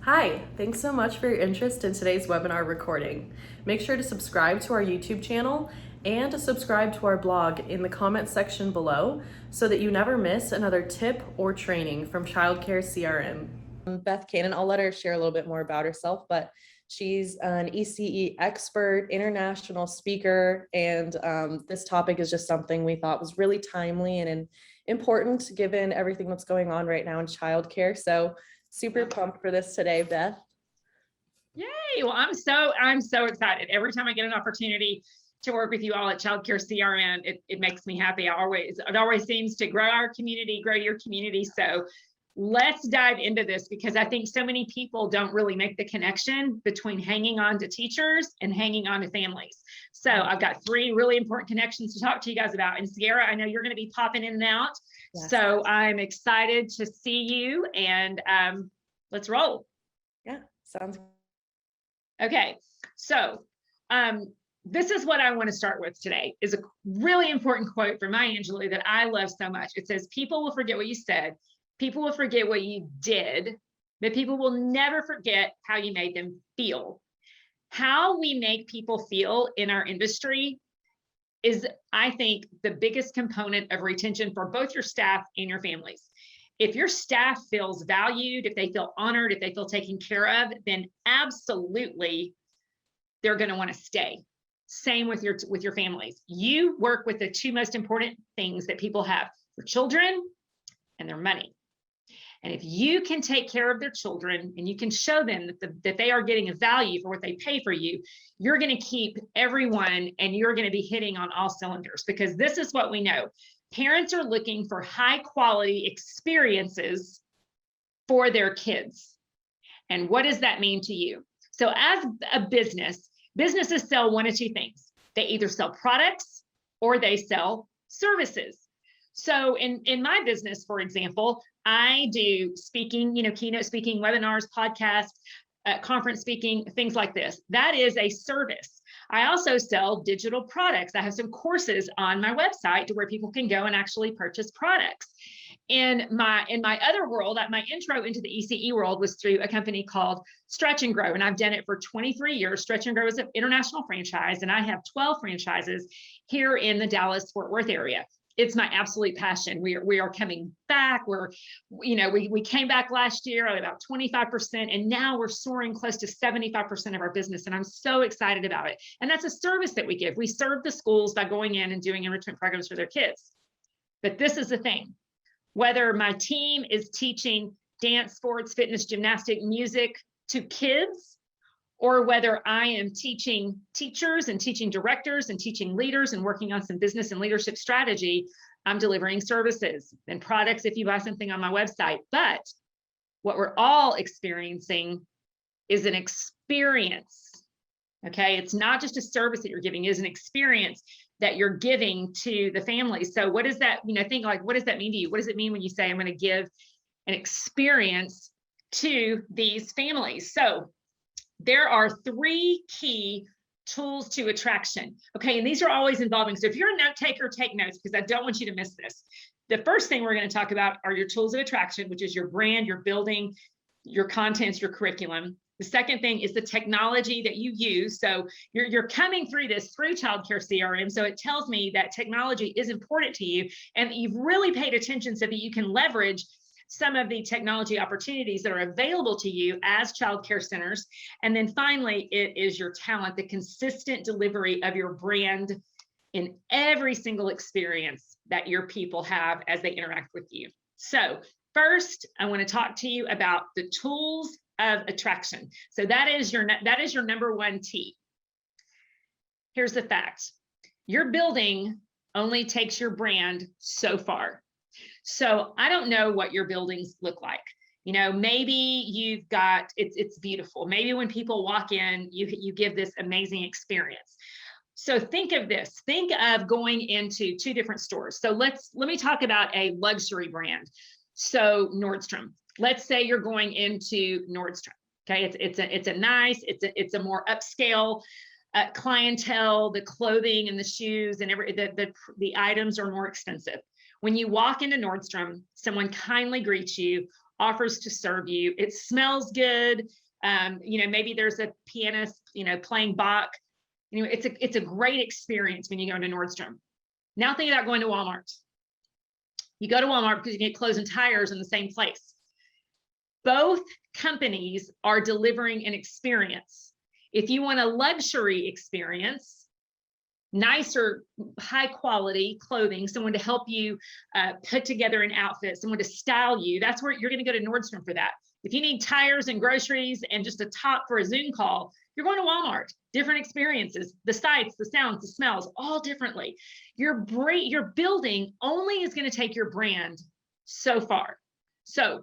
Hi, thanks so much for your interest in today's webinar recording. Make sure to subscribe to our YouTube channel and to subscribe to our blog in the comments section below so that you never miss another tip or training from ChildcareCRM. Beth Cannon, I'll let her share a little bit more about herself, but she's an ECE expert, international speaker, and this topic is just something we thought was really timely and important given everything that's going on right now in childcare. So super pumped for this today, Beth. Yay. Well, I'm so excited. Every time I get an opportunity to work with you all at ChildcareCRM, it makes me happy. It always seems to grow our community, grow your community. So let's dive into this because I think so many people don't really make the connection between hanging on to teachers and hanging on to families. So I've got 3 really important connections to talk to you guys about. And Sierra, I know you're going to be popping in and out. Yes. So I'm excited to see you and let's roll. Yeah, sounds good. Okay, so this is what I want to start with today is a really important quote from Maya Angelou that I love so much. It says, people will forget what you said, people will forget what you did, but people will never forget how you made them feel. How we make people feel in our industry is, I think, the biggest component of retention for both your staff and your families. If your staff feels valued, if they feel honored, if they feel taken care of, then absolutely they're going to want to stay. Same with your families. You work with the 2 most important things that people have: their children and their money. And if you can take care of their children and you can show them that they are getting a value for what they pay for you, you're going to keep everyone and you're going to be hitting on all cylinders, because this is what we know. Parents are looking for high quality experiences for their kids. And what does that mean to you? So as a businesses sell 1 of 2 things. They either sell products or they sell services. So in my business, for example, I do speaking, keynote speaking, webinars, podcasts, conference speaking, things like this. That is a service. I also sell digital products. I have some courses on my website to where people can go and actually purchase products. In my other world, my intro into the ECE world was through a company called Stretch and Grow, and I've done it for 23 years. Stretch and Grow is an international franchise, and I have 12 franchises here in the Dallas-Fort Worth area. It's my absolute passion. We are coming back. We came back last year at about 25%, and now we're soaring close to 75% of our business. And I'm so excited about it. And that's a service that we give. We serve the schools by going in and doing enrichment programs for their kids. But this is the thing. Whether my team is teaching dance, sports, fitness, gymnastic, music to kids, or whether I am teaching teachers and teaching directors and teaching leaders and working on some business and leadership strategy, I'm delivering services and products if you buy something on my website. But what we're all experiencing is an experience. Okay, it's not just a service that you're giving, it's an experience that you're giving to the family. So what does that, think like, what does that mean to you? What does it mean when you say I'm going to give an experience to these families? So there are 3 key tools to attraction. Okay, and these are always involving. So if you're a note taker, take notes, because I don't want you to miss this. The first thing we're going to talk about are your tools of attraction, which is your brand, your building, your contents, your curriculum. The second thing is the technology that you use. So you're coming through this through ChildcareCRM. So it tells me that technology is important to you and that you've really paid attention so that you can leverage some of the technology opportunities that are available to you as child care centers. And then finally, it is your talent, the consistent delivery of your brand in every single experience that your people have as they interact with you. So first, I want to talk to you about the tools of attraction. So that is your number 1 T. Here's the fact. Your building only takes your brand so far. So I don't know what your buildings look like. Maybe you've got, it's beautiful. Maybe when people walk in, you give this amazing experience. So think of this, think of going into 2 different stores. So let me talk about a luxury brand. So Nordstrom, let's say you're going into Nordstrom. Okay. It's a more upscale clientele. The clothing and the shoes and the items are more expensive. When you walk into Nordstrom, someone kindly greets you, offers to serve you. It smells good. Maybe there's a pianist, playing Bach. It's a great experience when you go into Nordstrom. Now think about going to Walmart. You go to Walmart because you get clothes and tires in the same place. Both companies are delivering an experience. If you want a luxury experience, nicer, high quality clothing, someone to help you put together an outfit, someone to style you, that's where you're going to go to Nordstrom for that. If you need tires and groceries and just a top for a Zoom call, you're going to Walmart. Different experiences, the sights, the sounds, the smells, all differently. Your building only is going to take your brand so far. So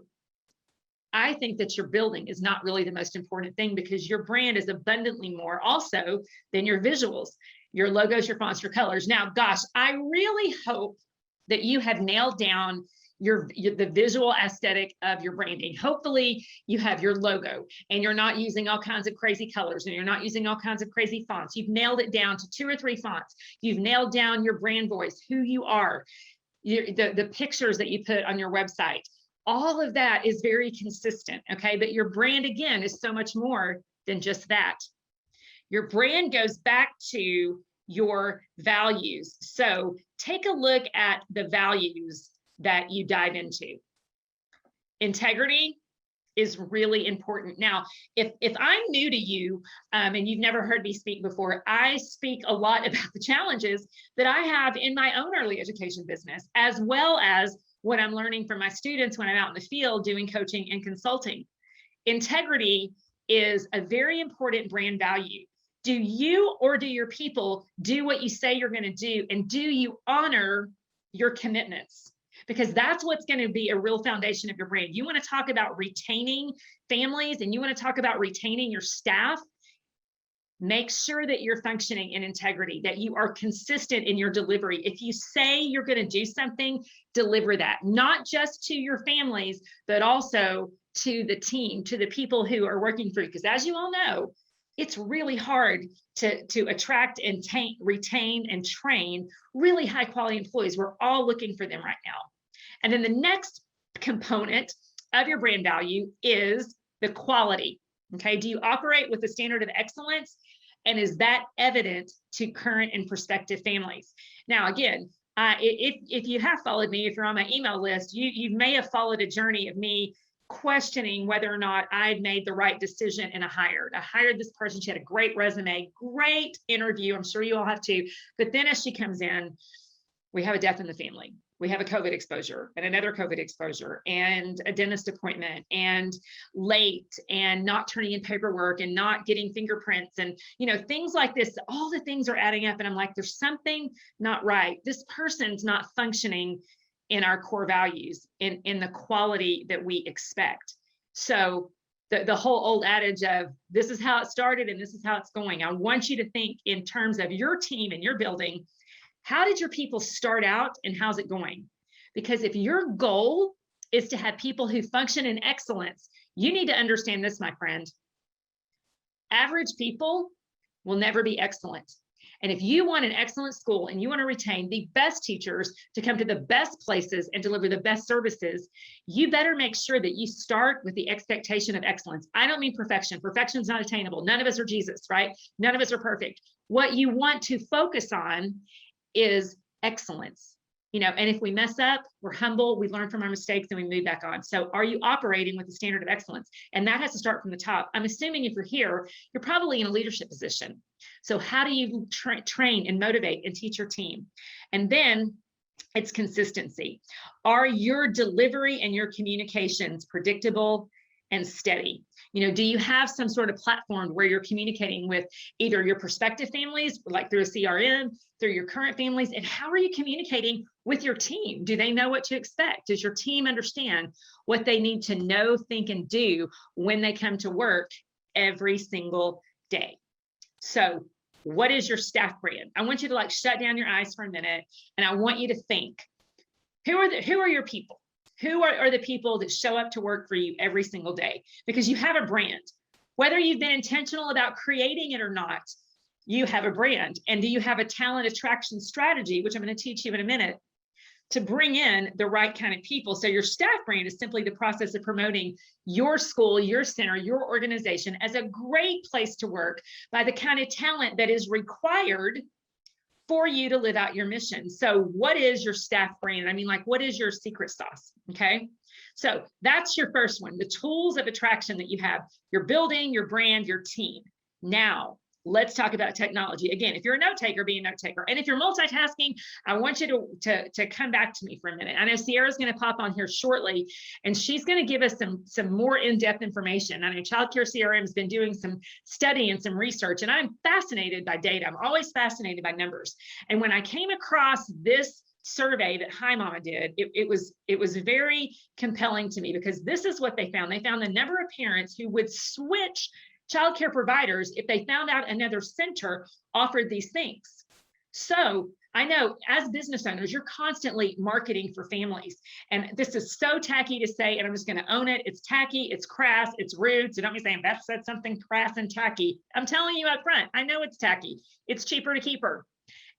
I think that your building is not really the most important thing, because your brand is abundantly more also than your visuals, your logos, your fonts, your colors. Now, gosh, I really hope that you have nailed down the visual aesthetic of your branding. Hopefully you have your logo and you're not using all kinds of crazy colors and you're not using all kinds of crazy fonts. You've nailed it down to 2 or 3 fonts. You've nailed down your brand voice, who you are, the pictures that you put on your website. All of that is very consistent, okay? But your brand, again, is so much more than just that. Your brand goes back to your values. So take a look at the values that you dive into. Integrity is really important. Now, if I'm new to you and you've never heard me speak before, I speak a lot about the challenges that I have in my own early education business, as well as what I'm learning from my students when I'm out in the field doing coaching and consulting. Integrity is a very important brand value. Do you or do your people do what you say you're going to do? And do you honor your commitments? Because that's what's going to be a real foundation of your brand. You want to talk about retaining families and you want to talk about retaining your staff. Make sure that you're functioning in integrity, that you are consistent in your delivery. If you say you're going to do something, deliver that, not just to your families, but also to the team, to the people who are working for you. Because as you all know, it's really hard to attract and retain and train really high quality employees. We're all looking for them right now. And then the next component of your brand value is the quality. Okay, do you operate with the standard of excellence? And is that evident to current and prospective families? Now, again, if you have followed me, if you're on my email list, you may have followed a journey of me questioning whether or not I'd made the right decision and I hired this person. She had a great resume, great interview. I'm sure you all have too. But then as she comes in, we have a death in the family. We have a COVID exposure and another COVID exposure and a dentist appointment and late and not turning in paperwork and not getting fingerprints and, things like this. All the things are adding up. And I'm like, there's something not right. This person's not functioning in our core values, in the quality that we expect. So the whole old adage of this is how it started and this is how it's going. I want you to think in terms of your team and your building. How did your people start out and how's it going? Because if your goal is to have people who function in excellence, you need to understand this, my friend. Average people will never be excellent. And if you want an excellent school and you want to retain the best teachers to come to the best places and deliver the best services, you better make sure that you start with the expectation of excellence. I don't mean perfection. Perfection is not attainable. None of us are Jesus, right? None of us are perfect. What you want to focus on is excellence. And if we mess up, we're humble, we learn from our mistakes and we move back on. So are you operating with the standard of excellence? And that has to start from the top. I'm assuming if you're here, you're probably in a leadership position. So how do you train and motivate and teach your team? And then it's consistency. Are your delivery and your communications predictable and steady? Do you have some sort of platform where you're communicating with either your prospective families, like through a CRM, through your current families, and how are you communicating with your team? Do they know what to expect? Does your team understand what they need to know, think, and do when they come to work every single day? So what is your staff brand? I want you to shut down your eyes for a minute, and I want you to think, who are your people? Who are the people that show up to work for you every single day? Because you have a brand. Whether you've been intentional about creating it or not, you have a brand. And do you have a talent attraction strategy, which I'm going to teach you in a minute, to bring in the right kind of people. So your staff brand is simply the process of promoting your school, your center, your organization as a great place to work by the kind of talent that is required for you to live out your mission. So what is your staff brand? I mean, like, what is your secret sauce? Okay. So that's your first one, the tools of attraction that you have, your building, your brand, your team. Now, let's talk about technology. Again, if you're a note taker, be a note taker. And if you're multitasking, I want you to come back to me for a minute. I know Sierra's going to pop on here shortly, and she's going to give us some more in-depth information. I know ChildcareCRM has been doing some study and some research, and I'm fascinated by data. I'm always fascinated by numbers. And when I came across this survey that Hi Mama did, it was very compelling to me, because this is what they found. They found the number of parents who would switch childcare providers if they found out another center offered these things. So I know as business owners, you're constantly marketing for families. And this is so tacky to say, and I'm just going to own it. It's tacky, it's crass, it's rude. So don't be saying Beth said something crass and tacky. I'm telling you up front, I know it's tacky. It's cheaper to keep her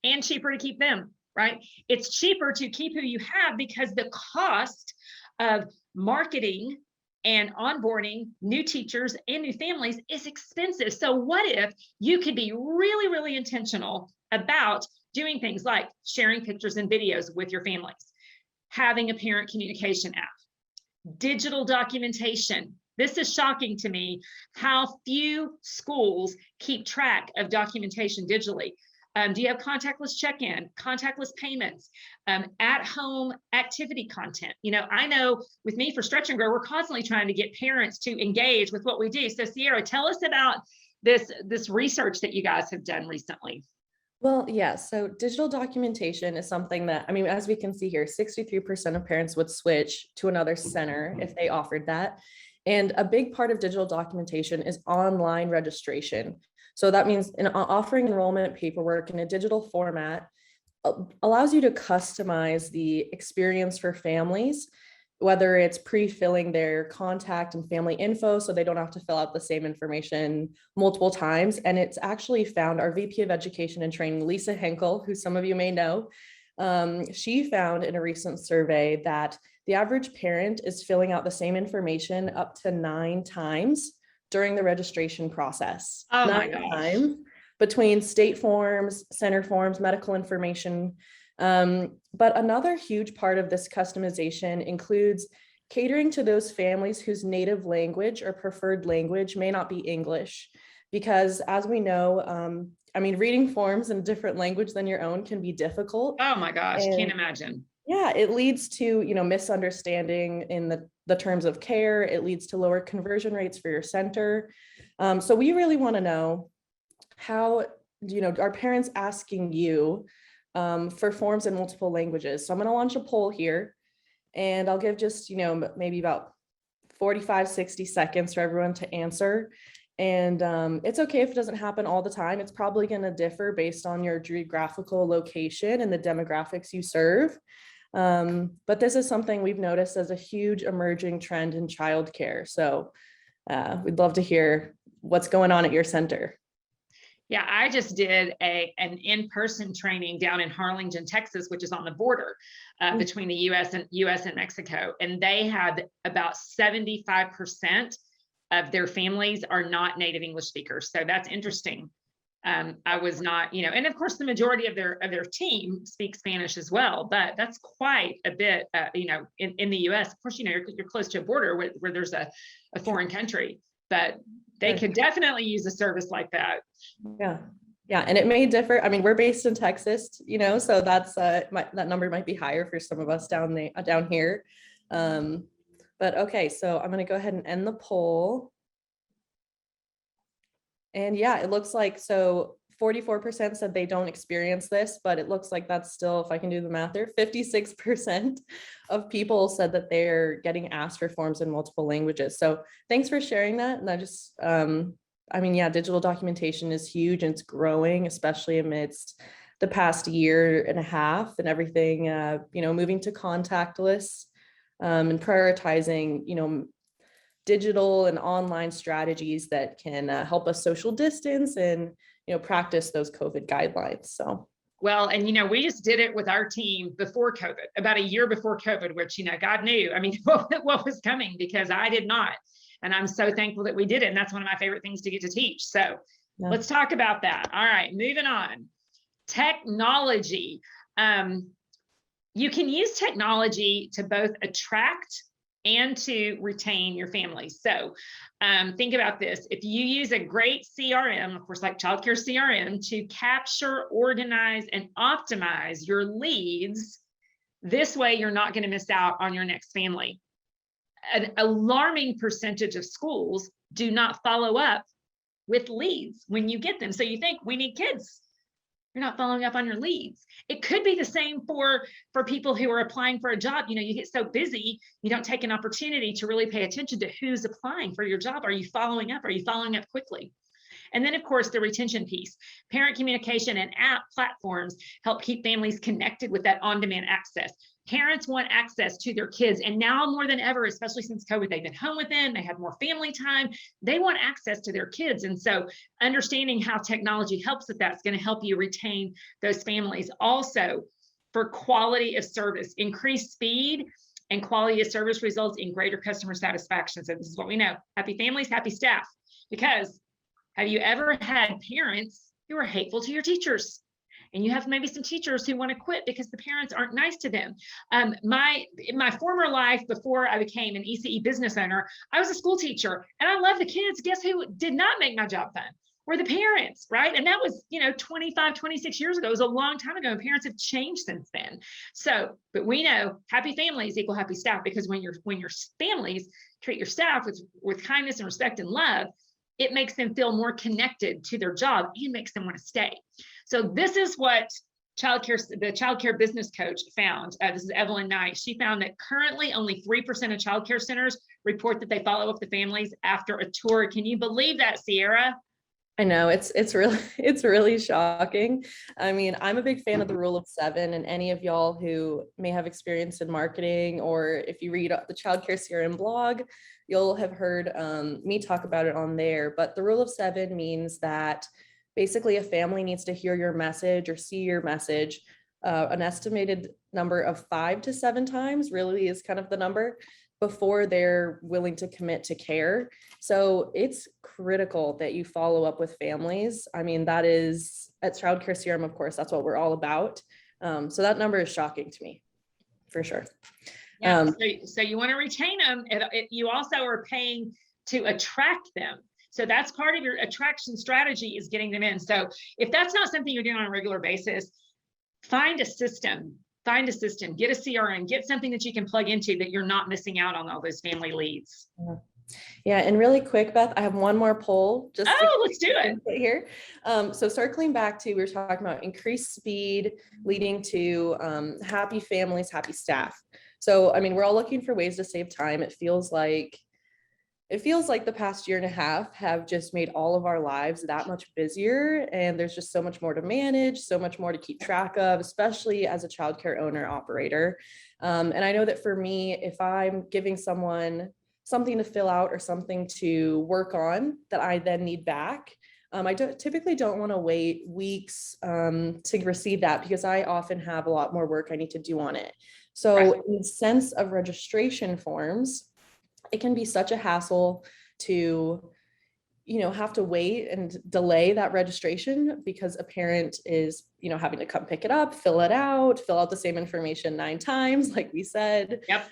and cheaper to keep them, right? It's cheaper to keep who you have because the cost of marketing and onboarding new teachers and new families is expensive. So what if you could be really, really intentional about doing things like sharing pictures and videos with your families, having a parent communication app, digital documentation. This is shocking to me how few schools keep track of documentation digitally. Do you have contactless check-in, contactless payments, at-home activity content? You know, I know with me for Stretch and Grow, we're constantly trying to get parents to engage with what we do. So Sierra, tell us about this research that you guys have done recently. Well, yeah, so digital documentation is something that, I mean, as we can see here, 63% of parents would switch to another center if they offered that. And a big part of digital documentation is online registration. So that means offering enrollment paperwork in a digital format allows you to customize the experience for families, whether it's pre-filling their contact and family info so they don't have to fill out the same information multiple times. And it's actually found, our VP of Education and Training, Lisa Henkel, who some of you may know, she found in a recent survey that the average parent is filling out the same information up to 9 times during the registration process. Oh 9 my gosh. times between state forms, center forms, medical information. But another huge part of this customization includes catering to those families whose native language or preferred language may not be English. Because as we know, I mean, reading forms in a different language than your own can be difficult. Oh my gosh, And can't imagine. yeah, it leads to, misunderstanding in the terms of care. It leads to lower conversion rates for your center. So we really want to know how, are parents asking you for forms in multiple languages? So I'm going to launch a poll here, and I'll give just, maybe about 45, 60 seconds for everyone to answer. And it's okay if it doesn't happen all the time. It's probably going to differ based on your geographical location and the demographics you serve. But this is something we've noticed as a huge emerging trend in childcare. So we'd love to hear what's going on at your center. Yeah, I just did an in-person training down in Harlingen, Texas, which is on the border between the US and Mexico. And they had about 75% of their families are not native English speakers. So that's interesting. I was not, and of course the majority of their team speaks Spanish as well, but that's quite a bit, in the US. Of course, you're close to a border where there's a foreign country, but they could definitely use a service like that. Yeah. Yeah. And it may differ. I mean, we're based in Texas, so that's that number might be higher for some of us down here. But okay, so I'm going to go ahead and end the poll. And yeah, it looks like, so 44% said they don't experience this, but it looks like that's still, if I can do the math there, 56% of people said that they're getting asked for forms in multiple languages. So thanks for sharing that. And I just, digital documentation is huge and it's growing, especially amidst the past year and a half and everything, moving to contactless and prioritizing, digital and online strategies that can help us social distance and, practice those COVID guidelines. So Well, and we just did it with our team before COVID, about a year before COVID, which, God knew, I mean, what was coming, because I did not. And I'm so thankful that we did it. And that's one of my favorite things to get to teach. So let's talk about that. All right, moving on. Technology. You can use technology to both attract and to retain your family. So think about this. If you use a great CRM, of course, like ChildcareCRM, to capture, organize, and optimize your leads, this way you're not going to miss out on your next family. An alarming percentage of schools do not follow up with leads when you get them. So you think, we need kids. You're not following up on your leads. It could be the same for people who are applying for a job. You get so busy, you don't take an opportunity to really pay attention to who's applying for your job. Are you following up? Are you following up quickly? And then, of course, the retention piece. Parent communication and app platforms help keep families connected with that on-demand access. Parents want access to their kids. And now more than ever, especially since COVID, they've been home with them, they had more family time, they want access to their kids. And so understanding how technology helps with that is going to help you retain those families. Also, for quality of service, increased speed and quality of service results in greater customer satisfaction. So this is what we know. Happy families, happy staff. Because have you ever had parents who are hateful to your teachers? And you have maybe some teachers who want to quit because the parents aren't nice to them. In my former life, before I became an ECE business owner, I was a school teacher and I love the kids. Guess who did not make my job fun? Were the parents, right? And that was, 25, 26 years ago. It was a long time ago, and parents have changed since then. So, but we know happy families equal happy staff, because when your families treat your staff with kindness and respect and love, it makes them feel more connected to their job and makes them want to stay. So this is what the childcare business coach found. This is Evelyn Knight. She found that currently only 3% of childcare centers report that they follow up the families after a tour. Can you believe that, Sierra? I know it's really shocking. I mean, I'm a big fan of the rule of 7, and any of y'all who may have experience in marketing, or if you read the ChildcareCRM blog, you'll have heard me talk about it on there. But the rule of 7 means that basically a family needs to hear your message or see your message an estimated number of 5 to 7 times, really is kind of the number, before they're willing to commit to care. So it's critical that you follow up with families. I mean, that is at ChildcareCRM, of course, that's what we're all about. So that number is shocking to me, for sure. Yeah, so you want to retain them. You also are paying to attract them. So that's part of your attraction strategy, is getting them in. So if that's not something you're doing on a regular basis, find a system, get a CRM, get something that you can plug into, that you're not missing out on all those family leads. Yeah, and really quick, Beth, I have one more poll. Let's do it here. So circling back to, we were talking about increased speed leading to happy families, happy staff. So, I mean, we're all looking for ways to save time. It feels like the past year and a half have just made all of our lives that much busier, and there's just so much more to manage, so much more to keep track of, especially as a childcare owner operator. And I know that for me, if I'm giving someone something to fill out or something to work on that I then need back, I typically don't want to wait weeks to receive that, because I often have a lot more work I need to do on it. So right. In the sense of registration forms, it can be such a hassle to, have to wait and delay that registration, because a parent is, having to come pick it up, fill out the same information 9 times, like we said. Yep.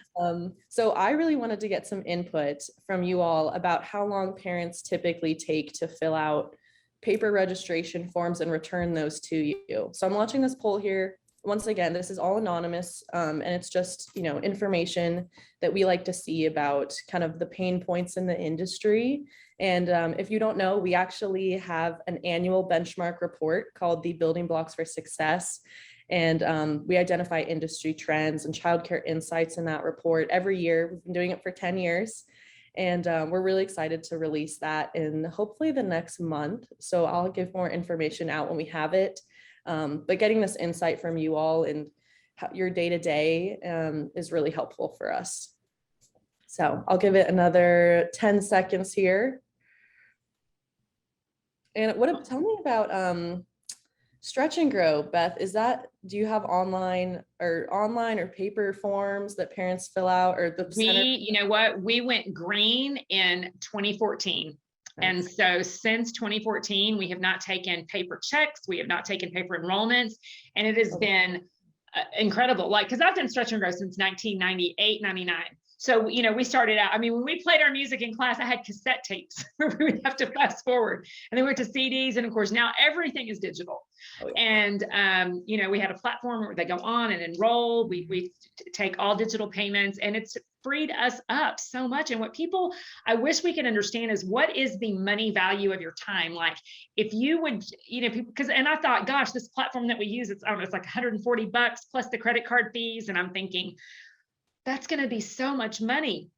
So I really wanted to get some input from you all about how long parents typically take to fill out paper registration forms and return those to you. So I'm launching this poll here. Once again, this is all anonymous, and it's just, information that we like to see about kind of the pain points in the industry. And if you don't know, we actually have an annual benchmark report called the Building Blocks for Success. And we identify industry trends and childcare insights in that report every year. We've been doing it for 10 years. And we're really excited to release that in hopefully the next month. So I'll give more information out when we have it. But getting this insight from you all and your day-to-day is really helpful for us. So I'll give it another 10 seconds here. And tell me about Stretch and Grow, Beth, do you have online or paper forms that parents fill out, or the center? You know what? We went green in 2014. Nice. And so since 2014, we have not taken paper checks. We have not taken paper enrollments. And it has been incredible. Like, cause I've done Stretch and Grow since 1998, 99. So, you know, we started out, I mean, when we played our music in class, I had cassette tapes where we would have to fast forward, and then we went to CDs. And of course, now everything is digital. Oh, yeah. And, you know, we had a platform where they go on and enroll. We take all digital payments, and it's freed us up so much. And what people, I wish we could understand is, what is the money value of your time? Like, if you would, you know, people, and I thought, gosh, this platform that we use, it's, I don't know, it's like $140 plus the credit card fees. And I'm thinking, that's going to be so much money.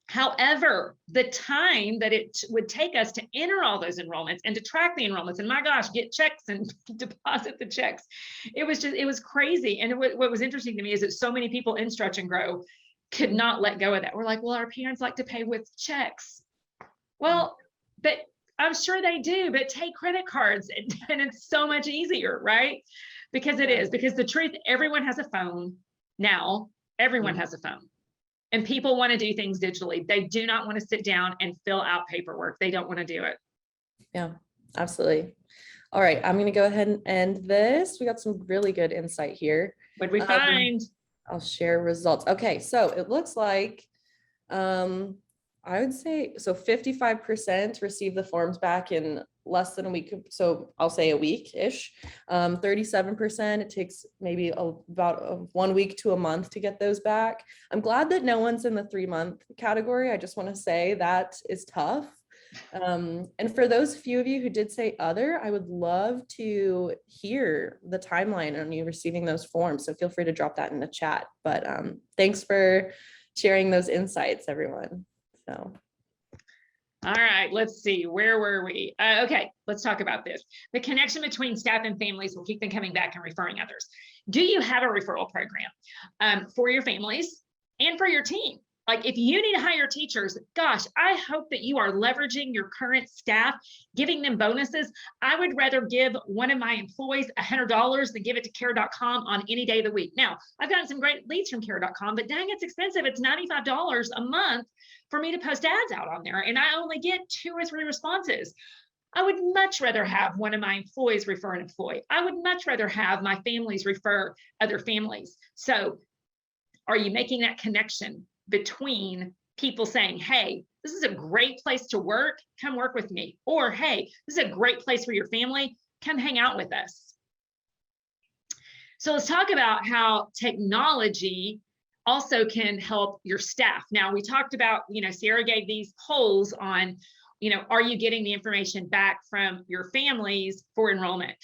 However, the time that it would take us to enter all those enrollments and to track the enrollments, and my gosh, get checks and deposit the checks, it was crazy. And what was interesting to me is that so many people in Stretch and Grow could not let go of that. We're like, well, our parents like to pay with checks. Well, but I'm sure they do, but take credit cards, and it's so much easier, right? Because it is, because the truth, everyone has a phone now. Everyone has a phone, and people want to do things digitally. They do not want to sit down and fill out paperwork. They don't want to do it. Yeah, absolutely. All right, I'm going to go ahead and end this. We got some really good insight here. What did we find? I'll share results. Okay, so it looks like, I would say, so 55% receive the forms back in less than a week. So I'll say a week-ish. 37%, it takes maybe about 1 week to a month to get those back. I'm glad that no one's in the 3-month category. I just want to say that is tough. And for those few of you who did say other, I would love to hear the timeline on you receiving those forms. So feel free to drop that in the chat. But thanks for sharing those insights, everyone. So. All right, let's see, where were we? Okay, let's talk about this. The connection between staff and families will keep them coming back and referring others. Do you have a referral program for your families and for your team? Like, if you need to hire teachers, gosh, I hope that you are leveraging your current staff, giving them bonuses. I would rather give one of my employees $100 than give it to care.com on any day of the week. Now, I've gotten some great leads from care.com, but dang, it's expensive. It's $95 a month for me to post ads out on there, and I only get 2 or 3 responses. I would much rather have one of my employees refer an employee. I would much rather have my families refer other families. So are you making that connection between people saying, hey, this is a great place to work, come work with me, or hey, this is a great place for your family, come hang out with us? So let's talk about how technology also can help your staff. Now, we talked about, you know, Sierra gave these polls on, you know, are you getting the information back from your families for enrollment?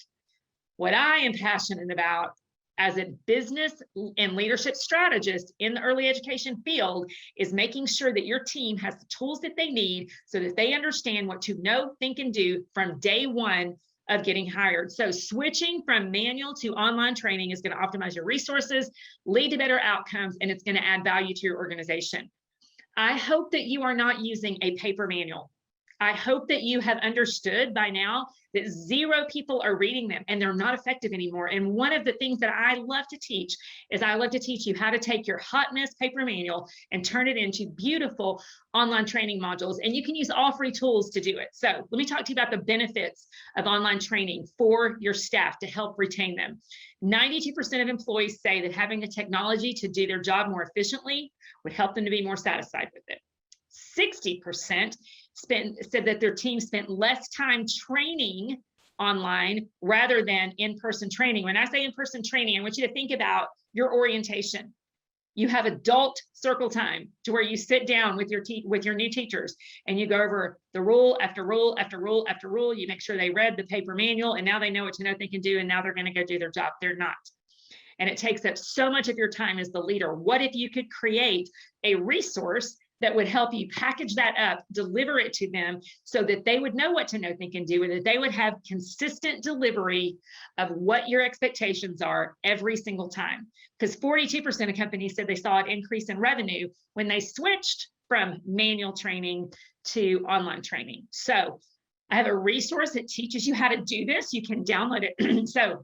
What I am passionate about as a business and leadership strategist in the early education field is making sure that your team has the tools that they need so that they understand what to know, think, and do from day one of getting hired. So switching from manual to online training is going to optimize your resources, lead to better outcomes, and it's going to add value to your organization. I hope that you are not using a paper manual. I hope that you have understood by now that 0 people are reading them and they're not effective anymore. And one of the things that I love to teach is I love to teach you how to take your hot mess paper manual and turn it into beautiful online training modules. And you can use all free tools to do it. So let me talk to you about the benefits of online training for your staff to help retain them. 92% of employees say that having the technology to do their job more efficiently would help them to be more satisfied with it. 60% said that their team spent less time training online rather than in-person training. When I say in-person training, I want you to think about your orientation. You have adult circle time to where you sit down with your new teachers and you go over the rule after rule after rule after rule. You make sure they read the paper manual and now they know what to know, think, and do, and now they're going to go do their job. They're not. And it takes up so much of your time as the leader. What if you could create a resource that would help you package that up, deliver it to them so that they would know what to know, think, and do, and that they would have consistent delivery of what your expectations are every single time. Because 42% of companies said they saw an increase in revenue when they switched from manual training to online training. So I have a resource that teaches you how to do this. You can download it. So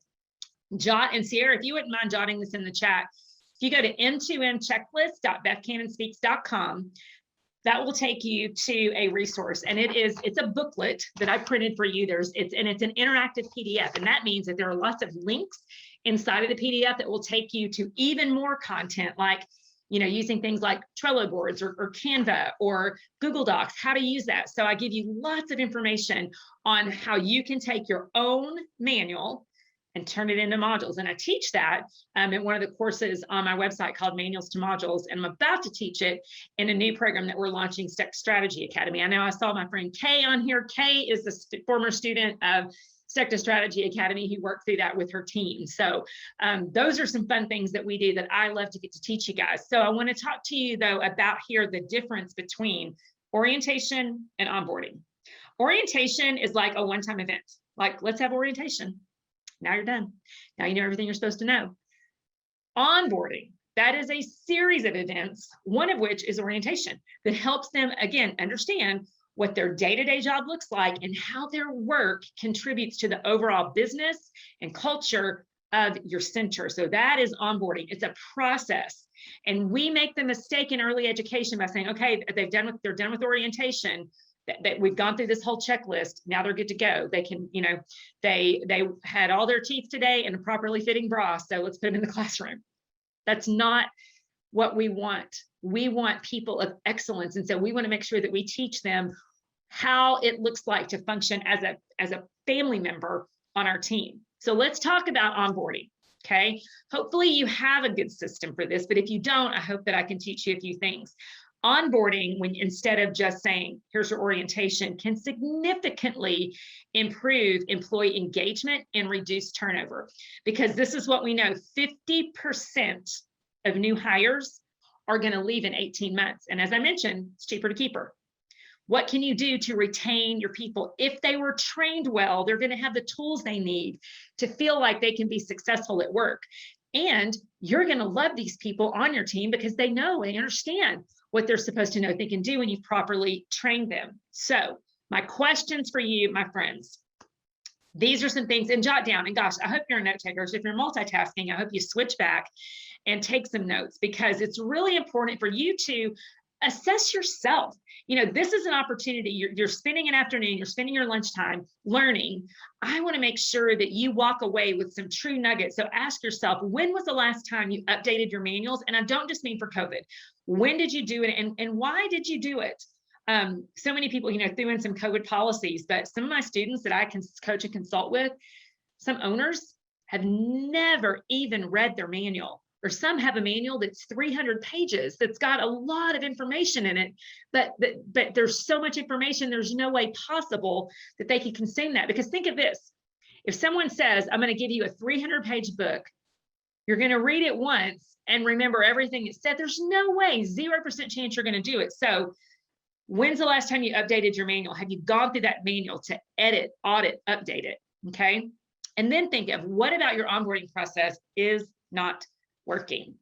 jot, and Sierra, if you wouldn't mind jotting this in the chat, if you go to end-to-end-checklist.bethcannonspeaks.com, that will take you to a resource, and it's a booklet that I printed for you. It's an interactive PDF, and that means that there are lots of links inside of the PDF that will take you to even more content, like using things like Trello boards or Canva or Google Docs, how to use that. So I give you lots of information on how you can take your own manual and turn it into modules. And I teach that in one of the courses on my website called Manuals to Modules. And I'm about to teach it in a new program that we're launching, Strategy Academy. I know I saw my friend Kay on here. Kay is the former student of Strategy Academy. He worked through that with her team. So those are some fun things that we do that I love to get to teach you guys. So I want to talk to you though about here the difference between orientation and onboarding. Orientation is like a one-time event. Like, let's have orientation. Now you're done. Now you know everything you're supposed to know. Onboarding, that is a series of events, one of which is orientation, that helps them, again, understand what their day-to-day job looks like and how their work contributes to the overall business and culture of your center. So that is onboarding. It's a process. And we make the mistake in early education by saying, okay, they're done with orientation. That we've gone through this whole checklist. Now they're good to go. They can, they had all their teeth today in a properly fitting bra. So let's put them in the classroom. That's not what we want. We want people of excellence. And so we want to make sure that we teach them how it looks like to function as a family member on our team. So let's talk about onboarding. Okay. Hopefully you have a good system for this, but if you don't, I hope that I can teach you a few things. Onboarding, when instead of just saying, here's your orientation, can significantly improve employee engagement and reduce turnover. Because this is what we know, 50% of new hires are going to leave in 18 months. And as I mentioned, it's cheaper to keep her. What can you do to retain your people? If they were trained well, they're going to have the tools they need to feel like they can be successful at work. And you're going to love these people on your team because they know and understand what they're supposed to know they can do when you've properly trained them. So my questions for you, my friends, these are some things, and jot down, and gosh, I hope you're note takers. If you're multitasking, I hope you switch back and take some notes, because it's really important for you to assess yourself. This is an opportunity. You're spending an afternoon, you're spending your lunchtime learning. I want to make sure that you walk away with some true nuggets. So ask yourself, when was the last time you updated your manuals? And I don't just mean for COVID. When did you do it? And why did you do it? So many people, threw in some COVID policies, but some of my students that I can coach and consult with, some owners have never even read their manual. Or some have a manual that's 300 pages that's got a lot of information in it, but there's so much information, there's no way possible that they can consume that. Because think of this, if someone says, I'm going to give you a 300-page book, you're going to read it once and remember everything it said. There's no way, 0% chance you're going to do it. So when's the last time you updated your manual? Have you gone through that manual to edit, audit, update it? Okay. And then think of, what about your onboarding process is not working?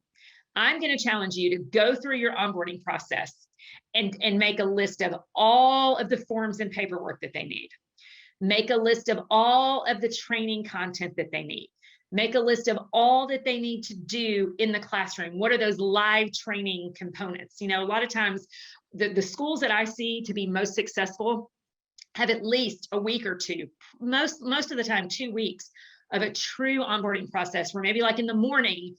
I'm going to challenge you to go through your onboarding process and make a list of all of the forms and paperwork that they need. Make a list of all of the training content that they need. Make a list of all that they need to do in the classroom. What are those live training components? A lot of times the schools that I see to be most successful have at least a week or two, most of the time 2 weeks of a true onboarding process, where maybe like in the morning,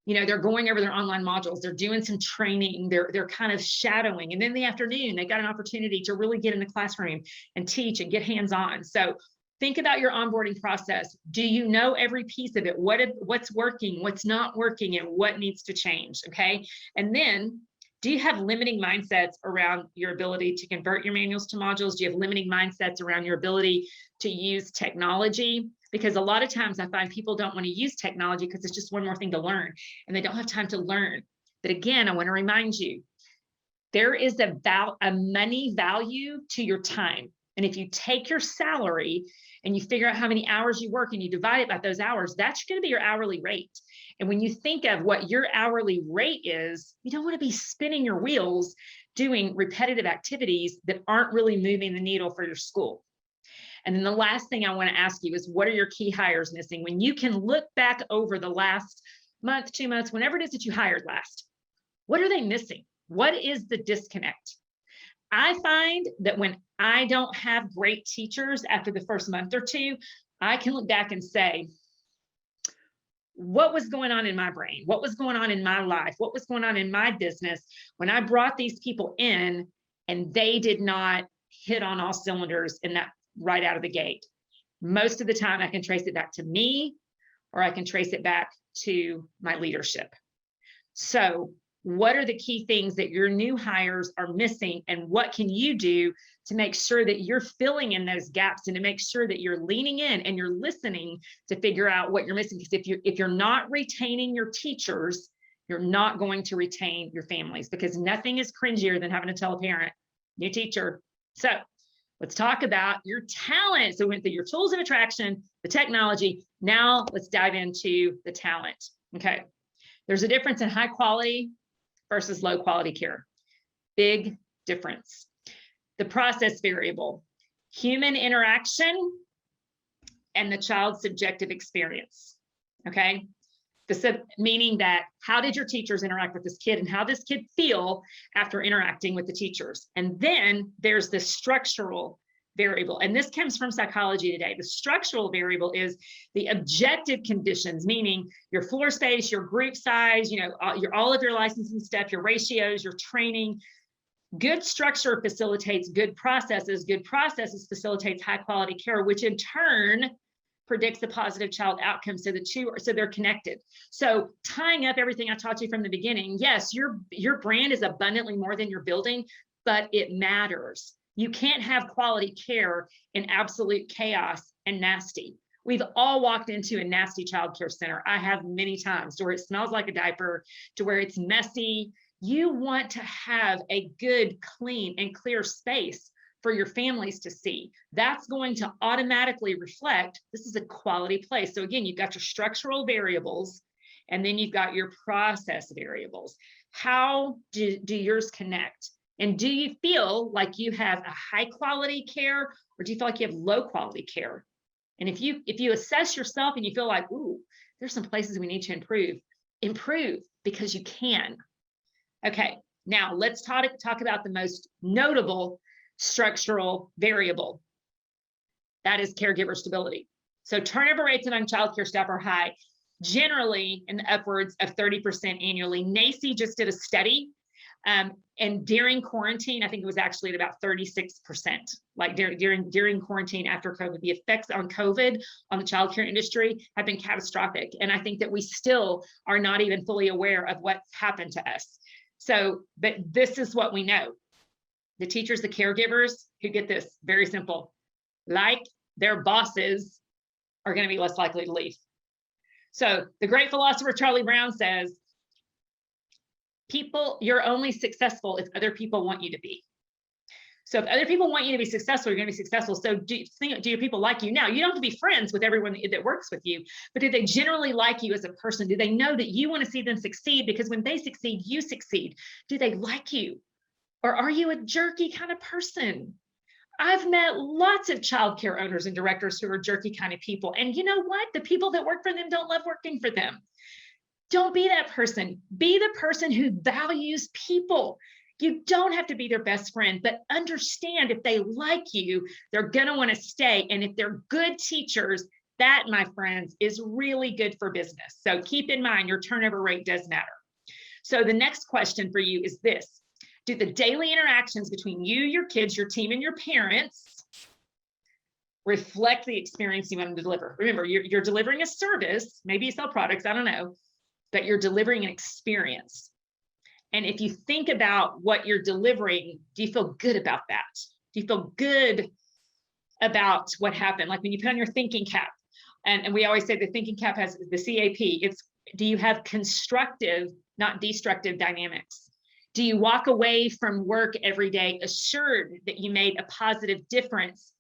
they're going over their online modules, they're doing some training, they're kind of shadowing. And then in the afternoon, they got an opportunity to really get in the classroom and teach and get hands-on. So think about your onboarding process. Do you know every piece of it? What's working, what's not working, and what needs to change, okay? And then, do you have limiting mindsets around your ability to convert your manuals to modules? Do you have limiting mindsets around your ability to use technology? Because a lot of times I find people don't want to use technology because it's just one more thing to learn, and they don't have time to learn. But again, I want to remind you, there is a money value to your time. And if you take your salary and you figure out how many hours you work and you divide it by those hours, that's going to be your hourly rate. And when you think of what your hourly rate is, you don't want to be spinning your wheels doing repetitive activities that aren't really moving the needle for your school. And then the last thing I want to ask you is, what are your key hires missing? When you can look back over the last month, 2 months, whenever it is that you hired last, what are they missing? What is the disconnect? I find that when I don't have great teachers after the first month or two, I can look back and say, what was going on in my brain? What was going on in my life? What was going on in my business when I brought these people in and they did not hit on all cylinders in that right out of the gate? Most of the time I can trace it back to me, or I can trace it back to my leadership. So what are the key things that your new hires are missing, and what can you do to make sure that you're filling in those gaps, and to make sure that you're leaning in and you're listening to figure out what you're missing? Because if you're not retaining your teachers, you're not going to retain your families, because nothing is cringier than having to tell a parent, new teacher. So let's talk about your talent. So we went through your tools of attraction, the technology. Now let's dive into the talent. Okay. There's a difference in high quality versus low quality care. Big difference. The process variable, human interaction, and the child's subjective experience. Okay. Meaning that, how did your teachers interact with this kid, and how does this kid feel after interacting with the teachers? And then there's the structural variable. And this comes from psychology today. The structural variable is the objective conditions, meaning your floor space, your group size, all of your licensing stuff, your ratios, your training. Good structure facilitates good processes. Good processes facilitates high quality care, which in turn predicts a positive child outcome. So they're connected. So tying up everything I taught you from the beginning, yes, your brand is abundantly more than your building, but it matters. You can't have quality care in absolute chaos and nasty. We've all walked into a nasty child care center. I have many times, to where it smells like a diaper, to where it's messy. You want to have a good, clean, and clear space for your families to see. That's going to automatically reflect this is a quality place. So again, you've got your structural variables, and then you've got your process variables. How do yours connect? And do you feel like you have a high quality care, or do you feel like you have low quality care? And if you assess yourself and you feel like, ooh, there's some places we need to improve, because you can. Okay, now let's talk about the most notable structural variable. That is caregiver stability. So turnover rates among childcare staff are high, generally in the upwards of 30% annually. NACE just did a study, and during quarantine, I think it was actually at about 36%. Like during quarantine after COVID, the effects on COVID on the childcare industry have been catastrophic. And I think that we still are not even fully aware of what's happened to us. So, but this is what we know. The teachers, the caregivers who get this, very simple, like their bosses, are going to be less likely to leave. So the great philosopher Charlie Brown says, you're only successful if other people want you to be. So if other people want you to be successful, you're going to be successful. So do your people like you? Now, you don't have to be friends with everyone that works with you, but do they generally like you as a person? Do they know that you want to see them succeed? Because when they succeed, you succeed. Do they like you? Or are you a jerky kind of person? I've met lots of childcare owners and directors who are jerky kind of people. And you know what? The people that work for them don't love working for them. Don't be that person. Be the person who values people. You don't have to be their best friend, but understand if they like you, they're going to want to stay. And if they're good teachers, that, my friends, is really good for business. So keep in mind, your turnover rate does matter. So the next question for you is this. Do the daily interactions between you, your kids, your team, and your parents reflect the experience you want them to deliver? Remember, you're delivering a service. Maybe you sell products, I don't know, but you're delivering an experience. And if you think about what you're delivering, do you feel good about that? Do you feel good about what happened? Like when you put on your thinking cap, and we always say the thinking cap has the CAP. It's, do you have constructive, not destructive dynamics? Do you walk away from work every day assured that you made a positive difference?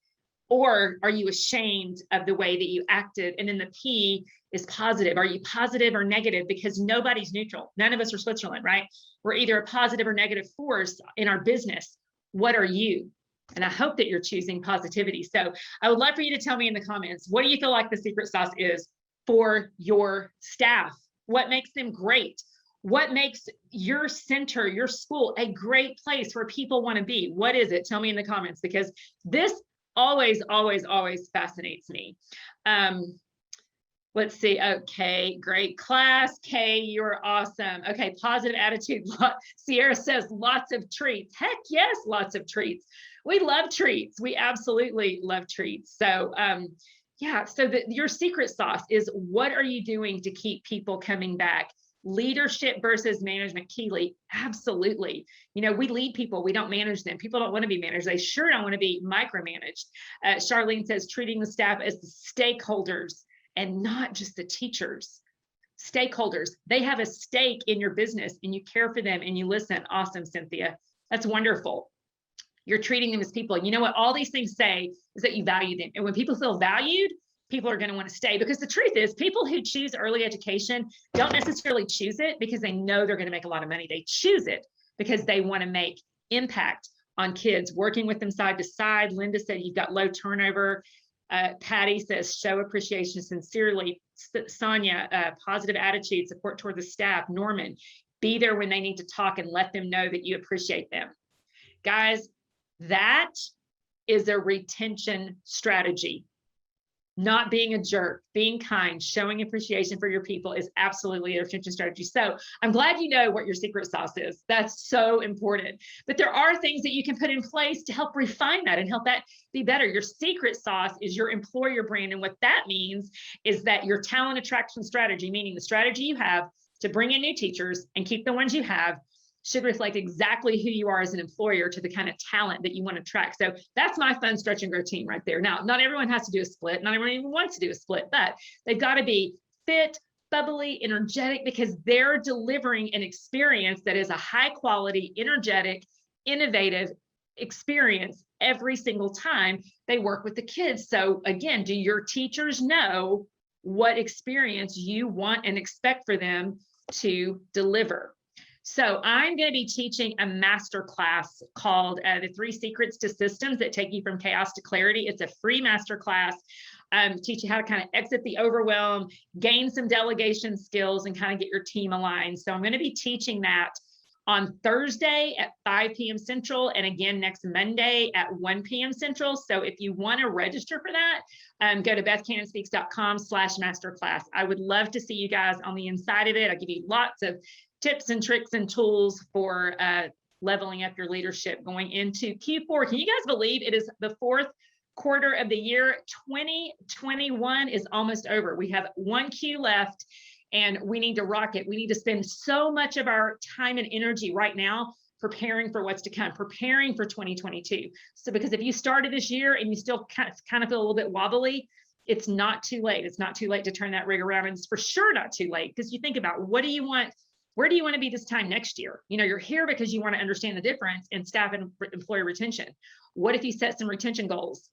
Or are you ashamed of the way that you acted? And then the P is positive. Are you positive or negative? Because nobody's neutral. None of us are Switzerland, right? We're either a positive or negative force in our business. What are you? And I hope that you're choosing positivity. So I would love for you to tell me in the comments, what do you feel like the secret sauce is for your staff? What makes them great? What makes your center, your school, a great place where people want to be? What is it? Tell me in the comments, because this always, always, always fascinates me. Let's see. Okay, great class. Kay, you're awesome. Okay, positive attitude. Sierra says lots of treats. Heck yes, lots of treats. We love treats. We absolutely love treats. So yeah, so your secret sauce is, what are you doing to keep people coming back? Leadership versus management. Keely, absolutely. You know, we lead people, we don't manage them. People don't want to be managed. They sure don't want to be micromanaged. Charlene says treating the staff as the stakeholders and not just the teachers. Stakeholders, they have a stake in your business and you care for them and you listen. Awesome, Cynthia. That's wonderful. You're treating them as people. You know what all these things say is that you value them. And when people feel valued, people are going to want to stay, because the truth is people who choose early education don't necessarily choose it because they know they're going to make a lot of money. They choose it because they want to make impact on kids, working with them side to side. Linda said you've got low turnover. Patty says show appreciation sincerely. Sonia, positive attitude, support toward the staff. Norman, be there when they need to talk and let them know that you appreciate them. Guys, that is a retention strategy. Not being a jerk, being kind, showing appreciation for your people is absolutely a retention strategy. So I'm glad you know what your secret sauce is. That's so important. But there are things that you can put in place to help refine that and help that be better. Your secret sauce is your employer brand. And what that means is that your talent attraction strategy, meaning the strategy you have to bring in new teachers and keep the ones you have, should reflect exactly who you are as an employer to the kind of talent that you want to attract. So that's my fun stretch and grow team right there. Now, not everyone has to do a split. Not everyone even wants to do a split, but they've got to be fit, bubbly, energetic, because they're delivering an experience that is a high quality, energetic, innovative experience every single time they work with the kids. So again, do your teachers know what experience you want and expect for them to deliver? So I'm going to be teaching a masterclass called The 3 Secrets to Systems That Take You from Chaos to Clarity. It's a free masterclass. Teach you how to kind of exit the overwhelm, gain some delegation skills, and kind of get your team aligned. So I'm going to be teaching that on Thursday at 5 p.m. Central, and again next Monday at 1 p.m. Central. So if you want to register for that, go to bethcannonspeaks.com/masterclass. I would love to see you guys on the inside of it. I'll give you lots of tips and tricks and tools for leveling up your leadership going into Q4. Can you guys believe it is the 4th quarter of the year? 2021 is almost over. We have 1 Q left and we need to rock it. We need to spend so much of our time and energy right now preparing for what's to come, preparing for 2022. So because if you started this year and you still kind of feel a little bit wobbly, it's not too late. It's not too late to turn that rig around. And it's for sure not too late, because you think about, what do you want? Where do you want to be this time next year? You know, you're here because you want to understand the difference in staff and employee retention. What if you set some retention goals?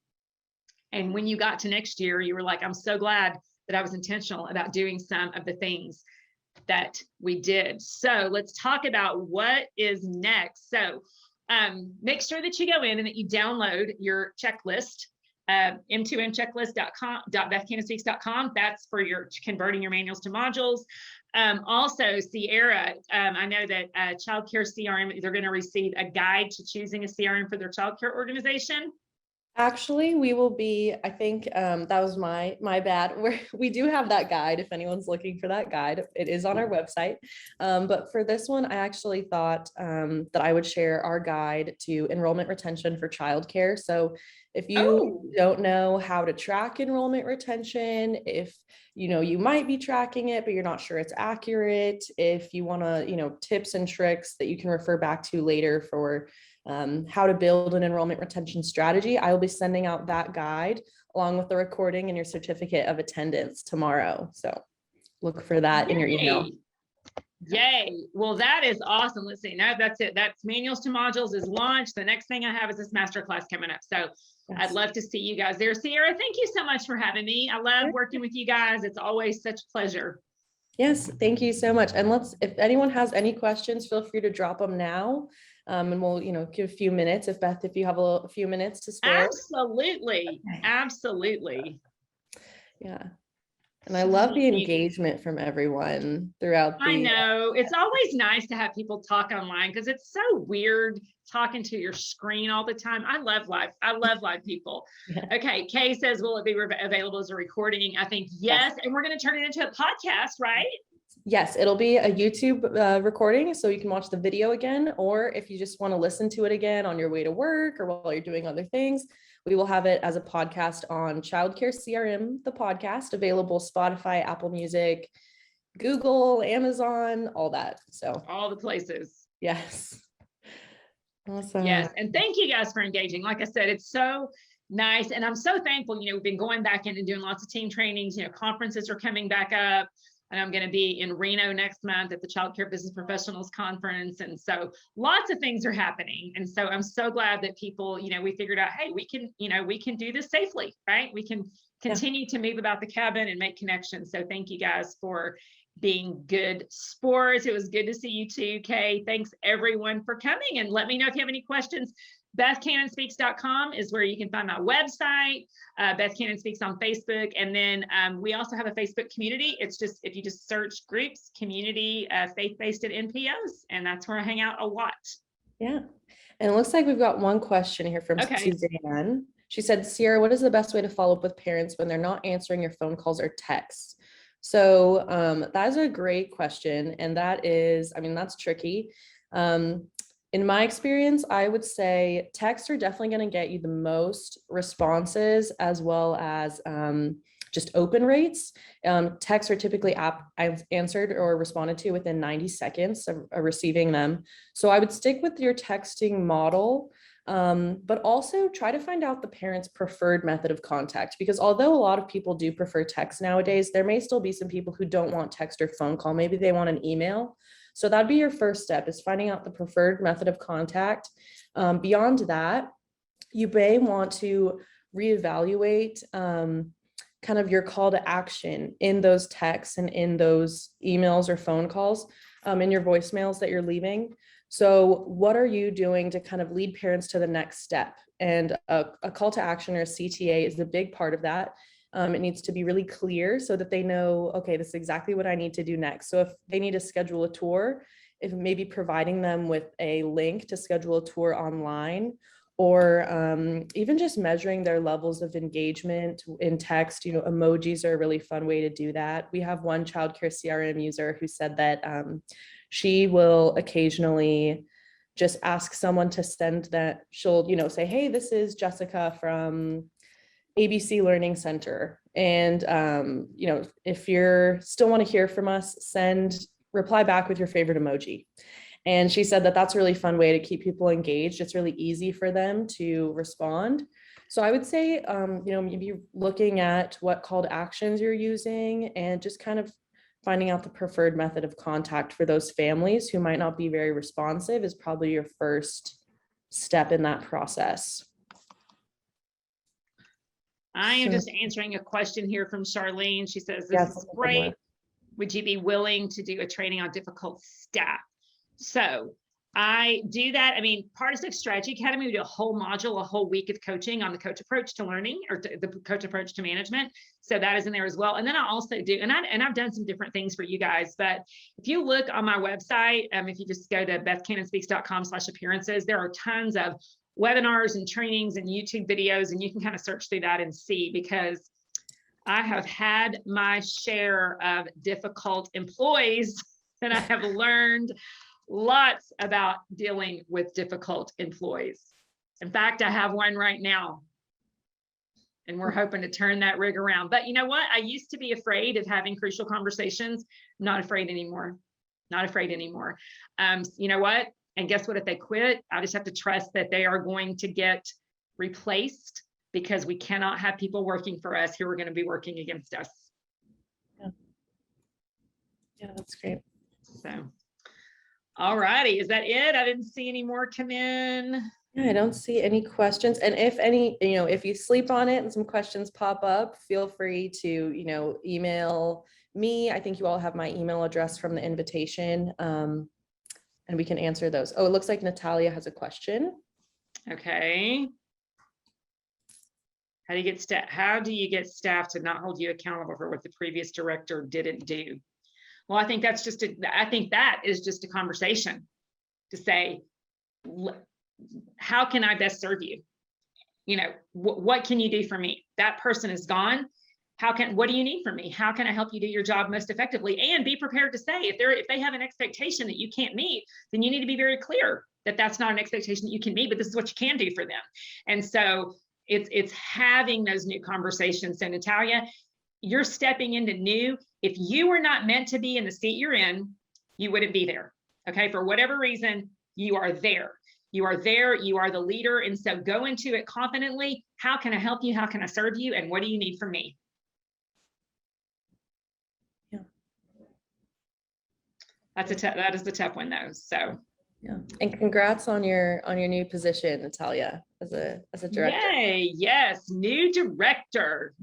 And when you got to next year, you were like, I'm so glad that I was intentional about doing some of the things that we did. So let's talk about what is next. So make sure that you go in and that you download your checklist. m2mchecklist.com.bethcannonspeaks.com. That's for your converting your manuals to modules. Also, Sierra, I know that ChildcareCRM, they're going to receive a guide to choosing a CRM for their childcare organization. Actually, we will be, I think that was my bad. We do have that guide if anyone's looking for that guide. It is on our website. But for this one, I actually thought that I would share our guide to enrollment retention for childcare. So if you don't know how to track enrollment retention, if you might be tracking it, but you're not sure it's accurate, if you want to, tips and tricks that you can refer back to later for how to build an enrollment retention strategy, I will be sending out that guide along with the recording and your certificate of attendance tomorrow. So look for that in your email. Yay. Well, that is awesome. Let's see. Now that's it. That's manuals to modules is launched. The next thing I have is this masterclass coming up. So yes. I'd love to see you guys there. Sierra, thank you so much for having me. I love working with you guys. It's always such a pleasure. Yes, thank you so much. And if anyone has any questions, feel free to drop them now. And we'll, give a few minutes if you have a few minutes to spare. Absolutely. Okay. Absolutely. Yeah. And I love the engagement from everyone throughout the. I know. It's always nice to have people talk online because it's so weird talking to your screen all the time. I love live people. Yeah. Okay. Kay says, will it be available as a recording? I think yes. And we're going to turn it into a podcast, right? Yes, it'll be a YouTube recording, so you can watch the video again, or if you just want to listen to it again on your way to work or while you're doing other things, we will have it as a podcast on ChildcareCRM, the podcast, available Spotify, Apple Music, Google, Amazon, all that. So all the places. Yes. Awesome. Yes. And thank you guys for engaging. Like I said, it's so nice. And I'm so thankful, we've been going back in and doing lots of team trainings, conferences are coming back up. And I'm going to be in Reno next month at the Child Care Business Professionals Conference. And so lots of things are happening. And so I'm so glad that people, we figured out, hey, we can do this safely, right? We can continue to move about the cabin and make connections. So thank you guys for being good sports. It was good to see you too, Kay. Thanks everyone for coming. And let me know if you have any questions. BethCannonspeaks.com is where you can find my website. Beth Cannon Speaks on Facebook. And then we also have a Facebook community. It's just, if you just search groups, community, faith-based at NPOs, and that's where I hang out a lot. Yeah. And it looks like we've got one question here from Suzanne. She said, Sierra, what is the best way to follow up with parents when they're not answering your phone calls or texts? So that is a great question. And that's tricky. In my experience, I would say texts are definitely going to get you the most responses, as well as just open rates. Texts are typically I've answered or responded to within 90 seconds of receiving them. So I would stick with your texting model, but also try to find out the parent's preferred method of contact, because although a lot of people do prefer text nowadays, there may still be some people who don't want text or phone call. Maybe they want an email. So that'd be your first step, is finding out the preferred method of contact. Beyond that, you may want to reevaluate kind of your call to action in those texts and in those emails or phone calls, in your voicemails that you're leaving. So what are you doing to kind of lead parents to the next step? And a call to action or a CTA is a big part of that. It needs to be really clear so that they know, okay, this is exactly what I need to do next. So if they need to schedule a tour, if maybe providing them with a link to schedule a tour online, or even just measuring their levels of engagement in text, emojis are a really fun way to do that. We have one ChildcareCRM user who said that she will occasionally just ask someone to send that. She'll, say, hey, this is Jessica from ABC Learning Center. And, if you're still want to hear from us, reply back with your favorite emoji. And she said that that's a really fun way to keep people engaged. It's really easy for them to respond. So I would say, maybe looking at what call to actions you're using and just kind of finding out the preferred method of contact for those families who might not be very responsive is probably your first step in that process. I am just answering a question here from Charlene. She says, this is great. Would you be willing to do a training on difficult staff? So I do that. I mean, part of Six Strategy Academy, we do a whole module, a whole week of coaching on the coach approach to learning, or the coach approach to management. So that is in there as well. And then I also do, and I've done some different things for you guys, but if you look on my website, if you just go to bethcannonspeaks.com/appearances, there are tons of webinars and trainings and YouTube videos, and you can kind of search through that and see, because I have had my share of difficult employees, and I have learned lots about dealing with difficult employees. In fact, I have one right now, and we're hoping to turn that rig around. But you know what? I used to be afraid of having crucial conversations. I'm not afraid anymore. Not afraid anymore. You know what? And guess what? If they quit, I just have to trust that they are going to get replaced, because we cannot have people working for us who are going to be working against us. Yeah, that's great. So, all righty. Is that it? I didn't see any more come in. Yeah, I don't see any questions. And if any, if you sleep on it and some questions pop up, feel free to, email me. I think you all have my email address from the invitation. and we can answer those. Oh, it looks like Natalia has a question. Okay. How do you get staff to not hold you accountable for what the previous director didn't do? Well, I think that is just a conversation to say, how can I best serve you? You know, what can you do for me? That person is gone. What do you need from me? How can I help you do your job most effectively? And be prepared to say, if they have an expectation that you can't meet, then you need to be very clear that that's not an expectation that you can meet, but this is what you can do for them. And so it's having those new conversations. So Natalia, you're stepping into new. If you were not meant to be in the seat you're in, you wouldn't be there. Okay. For whatever reason, you are there. You are there. You are the leader. And so go into it confidently. How can I help you? How can I serve you? And what do you need from me? Yeah. That is the tough one though. So yeah. And congrats on your new position, Natalia, as a director. Yay. Yes. New director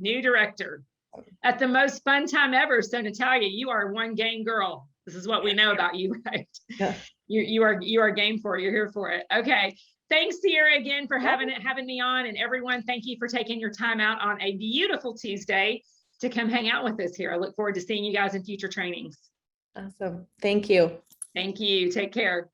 at the most fun time ever. So Natalia, you are one game girl. This is what we know about you, right? Yeah. You are game for it. You're here for it. Okay. Thanks, Sierra, again for having me on, and everyone, thank you for taking your time out on a beautiful Tuesday to come hang out with us here. I look forward to seeing you guys in future trainings. Awesome. Thank you. Thank you. Take care.